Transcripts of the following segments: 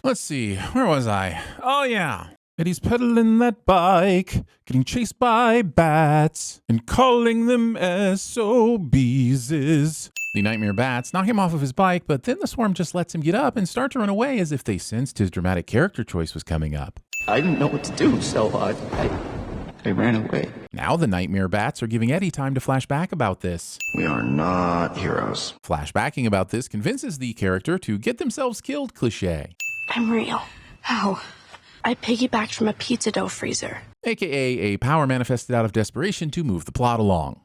Let's see, where was I? Oh yeah. Eddie's pedaling that bike, getting chased by bats, and calling them SOBs. The nightmare bats knock him off of his bike, but then the swarm just lets him get up and start to run away as if they sensed his dramatic character choice was coming up. I didn't know what to do, so I ran away. Now the nightmare bats are giving Eddie time to flash back about this. We are not heroes. Flashbacking about this convinces the character to get themselves killed cliché. I'm real. How? I piggybacked from a pizza dough freezer. AKA a power manifested out of desperation to move the plot along.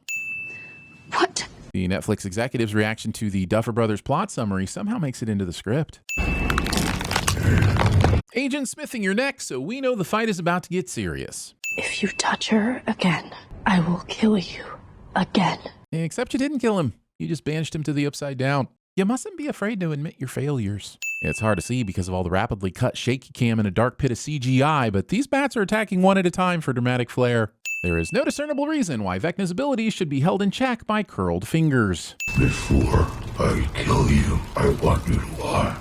What? The Netflix executive's reaction to the Duffer Brothers plot summary somehow makes it into the script. Agent smithing your neck, so we know the fight is about to get serious. If you touch her again, I will kill you again. Except you didn't kill him. You just banished him to the Upside Down. You mustn't be afraid to admit your failures. It's hard to see because of all the rapidly cut shaky cam in a dark pit of CGI, but these bats are attacking one at a time for dramatic flair. There is no discernible reason why Vecna's abilities should be held in check by curled fingers. Before I kill you, I want you to watch.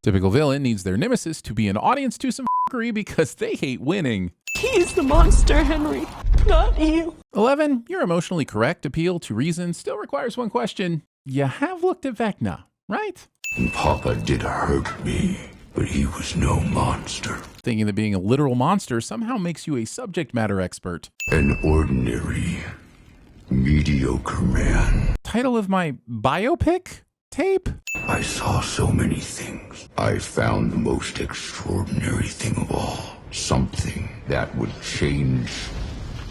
Typical villain needs their nemesis to be an audience to some f***ery because they hate winning. He's the monster, Henry, not you. 11, your emotionally correct appeal to reason still requires one question. You have looked at Vecna, right? Papa did hurt me, but he was no monster. Thinking that being a literal monster somehow makes you a subject matter expert. An ordinary, mediocre man. Title of my biopic tape? I saw so many things. I found the most extraordinary thing of all. Something that would change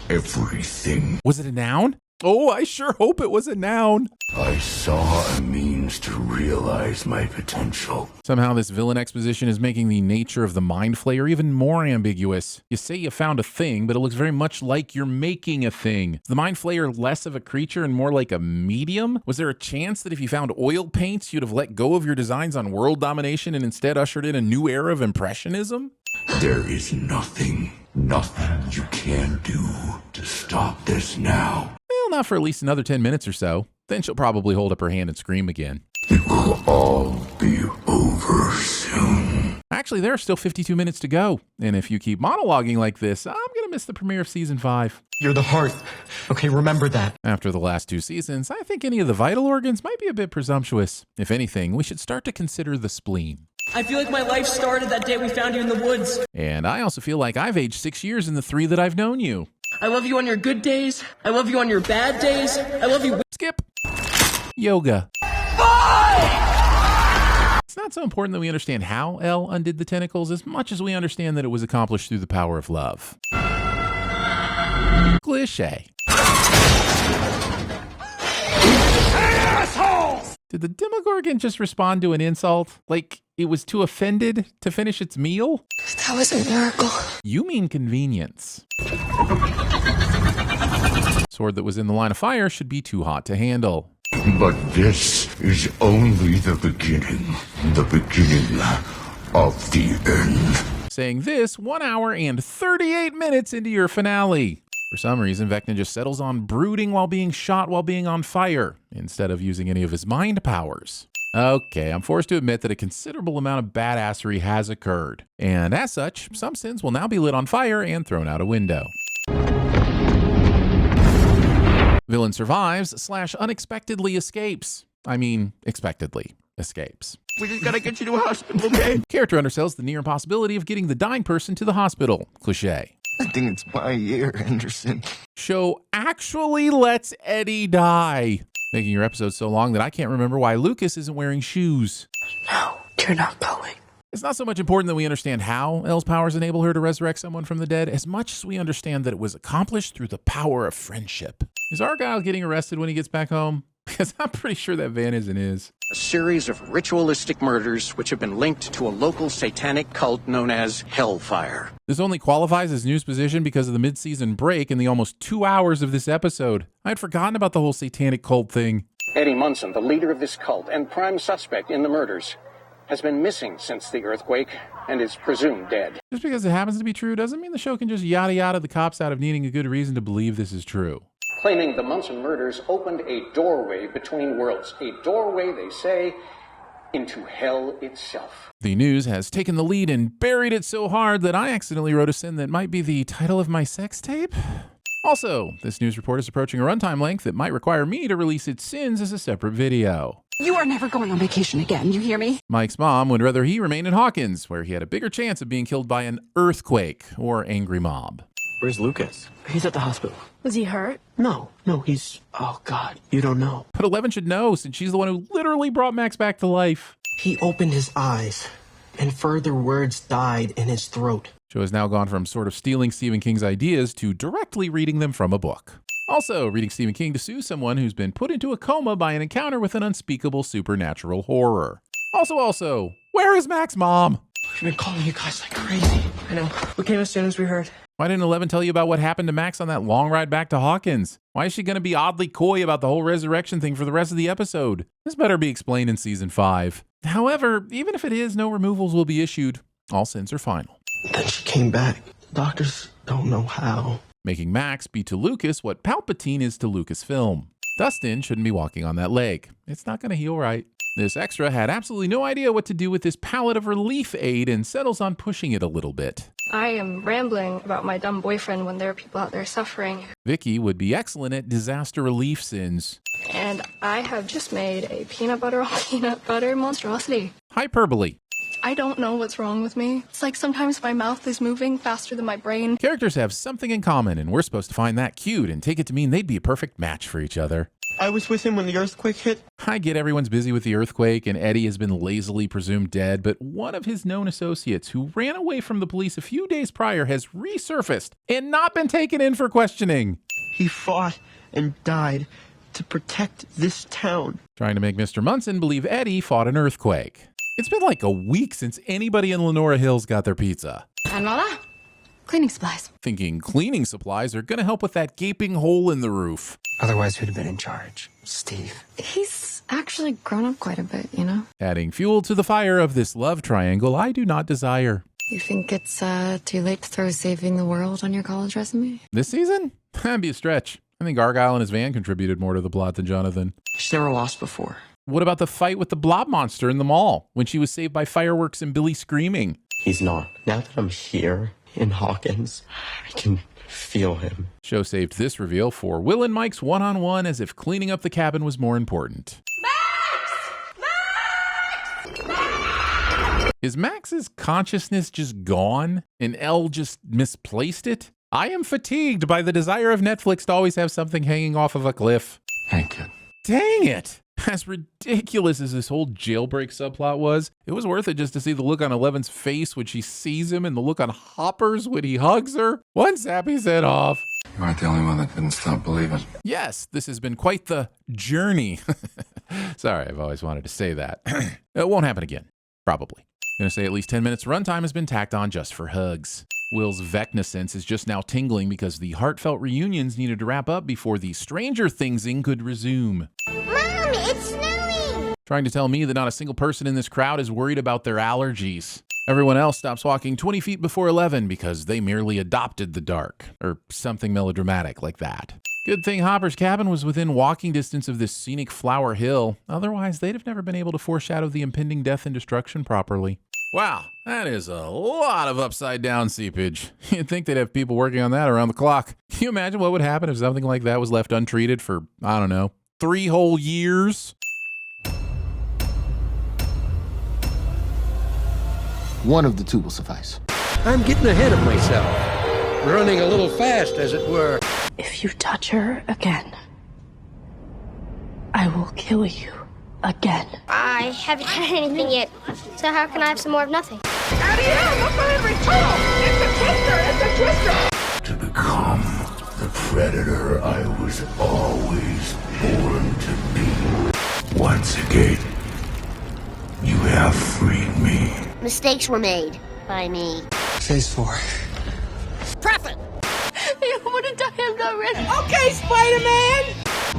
everything. Was it a noun? Oh, I sure hope it was a noun. I saw a means to realize my potential. Somehow this villain exposition is making the nature of the Mind Flayer even more ambiguous. You say you found a thing, but it looks very much like you're making a thing. Is the Mind Flayer less of a creature and more like a medium? Was there a chance that if you found oil paints, you'd have let go of your designs on world domination and instead ushered in a new era of impressionism? There is nothing you can do to stop this now. Well, not for at least another 10 minutes or so. Then she'll probably hold up her hand and scream again. It will all be over soon. Actually, there are still 52 minutes to go. And if you keep monologuing like this, I'm going to miss the premiere of season 5. You're the heart. Okay, remember that. After the last 2 seasons, I think any of the vital organs might be a bit presumptuous. If anything, we should start to consider the spleen. I feel like my life started that day we found you in the woods. And I also feel like I've aged 6 years in the 3 that I've known you. I love you on your good days. I love you on your bad days. I love you. Skip. Yoga. It's not so important that we understand how Elle undid the tentacles as much as we understand that it was accomplished through the power of love. Cliché. Assholes! Did the Demogorgon just respond to an insult? Like it was too offended to finish its meal? That was a miracle. You mean convenience. Sword that was in the line of fire should be too hot to handle. But this is only the beginning of the end. Saying this 1 hour and 38 minutes into your finale. For some reason, Vecna just settles on brooding while being shot while being on fire, instead of using any of his mind powers. Okay, I'm forced to admit that a considerable amount of badassery has occurred. And as such, some sins will now be lit on fire and thrown out a window. Villain survives / unexpectedly escapes. I mean, expectedly escapes. We just gotta get you to a hospital, okay? Character undersells the near impossibility of getting the dying person to the hospital. Cliché. I think it's my year, Henderson. Show actually lets Eddie die, making your episode so long that I can't remember why Lucas isn't wearing shoes. No, you're not going. It's not so much important that we understand how Elle's powers enable her to resurrect someone from the dead, as much as we understand that it was accomplished through the power of friendship. Is Argyle getting arrested when he gets back home? Because I'm pretty sure that van isn't his. A series of ritualistic murders which have been linked to a local satanic cult known as Hellfire. This only qualifies as news position because of the mid-season break in the almost 2 hours of this episode. I had forgotten about the whole satanic cult thing. Eddie Munson, the leader of this cult and prime suspect in the murders, has been missing since the earthquake and is presumed dead. Just because it happens to be true doesn't mean the show can just yada yada the cops out of needing a good reason to believe this is true. Claiming the Munson murders opened a doorway between worlds. A doorway, they say, into hell itself. The news has taken the lead and buried it so hard that I accidentally wrote a sin that might be the title of my sex tape. Also, this news report is approaching a runtime length that might require me to release its sins as a separate video. You are never going on vacation again, you hear me? Mike's mom would rather he remain in Hawkins, where he had a bigger chance of being killed by an earthquake or angry mob. Where's Lucas? He's at the hospital. Was he hurt? No, he's... Oh, God, you don't know. But 11 should know, since she's the one who literally brought Max back to life. He opened his eyes, and further words died in his throat. Show has now gone from sort of stealing Stephen King's ideas to directly reading them from a book. Also, reading Stephen King to sue someone who's been put into a coma by an encounter with an unspeakable supernatural horror. Also, where is Max's mom? I've been calling you guys like crazy. I know. We came as soon as we heard. Why didn't 11 tell you about what happened to Max on that long ride back to Hawkins? Why is she going to be oddly coy about the whole resurrection thing for the rest of the episode? This better be explained in season 5. However, even if it is, no removals will be issued. All sins are final. Then she came back. The doctors don't know how. Making Max be to Lucas what Palpatine is to Lucasfilm. Dustin shouldn't be walking on that leg. It's not going to heal right. This extra had absolutely no idea what to do with this palette of relief aid and settles on pushing it a little bit. I am rambling about my dumb boyfriend when there are people out there suffering. Vicky would be excellent at disaster relief sins. And I have just made a peanut butter on peanut butter monstrosity. Hyperbole. I don't know what's wrong with me. It's like sometimes my mouth is moving faster than my brain. Characters have something in common, and we're supposed to find that cute and take it to mean they'd be a perfect match for each other. I was with him when the earthquake hit. I get everyone's busy with the earthquake, and Eddie has been lazily presumed dead, but one of his known associates who ran away from the police a few days prior has resurfaced and not been taken in for questioning. He fought and died to protect this town. Trying to make Mr. Munson believe Eddie fought an earthquake. It's been like a week since anybody in Lenora Hills got their pizza. And voila, cleaning supplies. Thinking cleaning supplies are going to help with that gaping hole in the roof. Otherwise, who'd have been in charge? Steve. He's actually grown up quite a bit, you know? Adding fuel to the fire of this love triangle I do not desire. You think it's too late to throw saving the world on your college resume? This season? That'd be a stretch. I think Argyle and his van contributed more to the plot than Jonathan. She's never lost before. What about the fight with the blob monster in the mall when she was saved by fireworks and Billy screaming? He's not. Now that I'm here in Hawkins, I can feel him. Show saved this reveal for Will and Mike's one-on-one as if cleaning up the cabin was more important. Max! Is Max's consciousness just gone and Elle just misplaced it? I am fatigued by the desire of Netflix to always have something hanging off of a cliff. Thank you. Dang it! As ridiculous as this whole jailbreak subplot was, it was worth it just to see the look on Eleven's face when she sees him and the look on Hopper's when he hugs her. One sappy set off. You aren't the only one that didn't stop believing. Yes, this has been quite the journey. Sorry, I've always wanted to say that. It won't happen again. Probably. Gonna say at least 10 minutes runtime has been tacked on just for hugs. Will's Vecna sense is just now tingling because the heartfelt reunions needed to wrap up before the Stranger Thingsing could resume. Mom, it's snowing! Trying to tell me that not a single person in this crowd is worried about their allergies. Everyone else stops walking 20 feet before 11 because they merely adopted the dark, or something melodramatic like that. Good thing Hopper's cabin was within walking distance of this scenic flower hill. Otherwise, they'd have never been able to foreshadow the impending death and destruction properly. Wow, that is a lot of upside down seepage. You'd think they'd have people working on that around the clock. Can you imagine what would happen if something like that was left untreated for, I don't know, 3 whole years? One of the two will suffice. I'm getting ahead of myself. Running a little fast, as it were. If you touch her again, I will kill you again. I haven't had anything yet, so how can I have some more of nothing? Out of here! Look for Henry! It's a twister! It's a twister! To become the predator I was always born to be. Once again, you have freed me. Mistakes were made by me. Phase 4. Profit! You would have done him already. Okay, Spider-Man!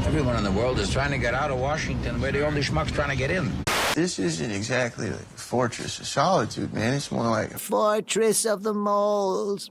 Everyone in the world is trying to get out of Washington. We're the only schmucks trying to get in. This isn't exactly like a fortress of solitude, man. It's more like a fortress of the moles.